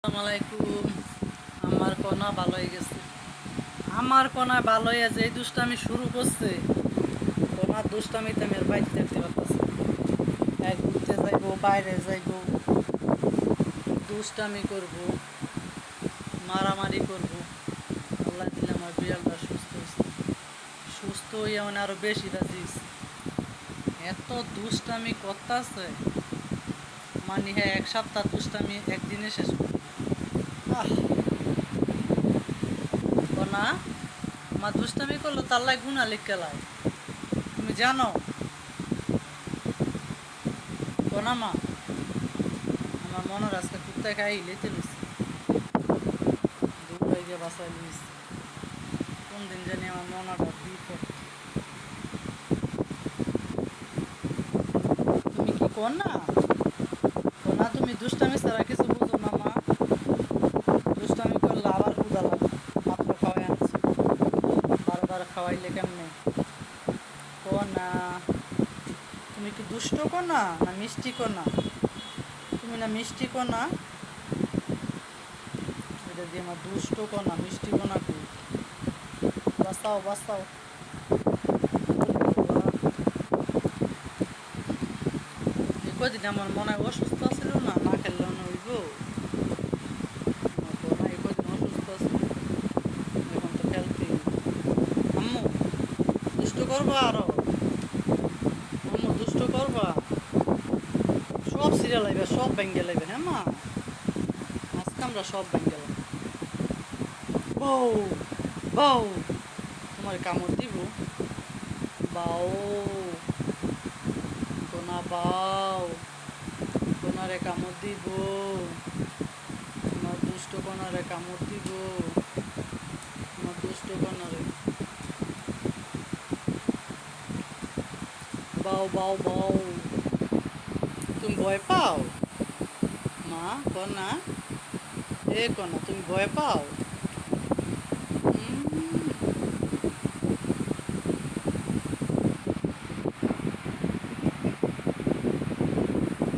আসসালামাইকুম। আমার কণা ভালো হয়ে গেছে। আমার কণা ভালো হয়ে যে এই দুষ্টামি শুরু করছে, কণার দুষ্টামিতে আমি আর বাইরে দেখতে পারতেছি। এক ঘুরতে যাইব, বাইরে যাইব, দুষ্টামি করব, মারামারি করব। আল্লাহ দিলে আমার বিড়ালটা সুস্থ হয়েছে। সুস্থ হইয়া মানে আরো বেশি রাজি হয়েছে। এত দুষ্টামি করতেছে, মানে হ্যাঁ, এক সপ্তাহ দুষ্টামি একদিনে শেষ করবে। আহ, কণা মা দুষ্টামি করলো তার লাই গুণা লিখে লাই, তুমি জানো? কণা মা, আমার মনের আজকে কুত্তায় খাই লেতে লইছে, দৌড়াই গিয়ে বাসায় লইছে। কোন দিন জানি আমার মনাটা বিপদ। তুমি কি কন্যা? কন্যা তুমি দুষ্টামি ছাড়া কিছু বুঝো না মা। দুষ্টামি করলে আবার ক্ষুধা লাগে, মাত্র খাওয়াই আনছি, বারবার খাওয়াইলে কেমনে? কন্যা, তুমি কি দুষ্ট কন্যা না মিষ্টি কন্যা? তুমি না মিষ্টি কন্যা? এটা দিয়ে আমার দুষ্ট কন্যা মিষ্টি কন্যা কি? বাঁচাও বাঁচাও। কদিন আমার মনে হয় অসুস্থ ছিল, না না খেললেও না হইব। এই কদিন অসুস্থ ছিল, এখন তো খেলতে। আম্মু দুষ্ট করবা আরো, আম্মু দুষ্ট করবা, সব সিরিয়াল আইবে, সব ব্যাঙ্গে লাইবে। হ্যাঁ মা, আজকে আমরা সব ব্যাঙ্গে লাইব। বউ বউ, তোমার কামড় দিব। বাও কোনা, বাও কোনারে কামড় দিব, আমার দুষ্ট কোনারে কামড় দিব, আমার দুষ্ট কোনারে। বাও বাও বাও, তুমি ভয় পাও মা? কন্যা, এ কন্যা তুমি ভয় পাও?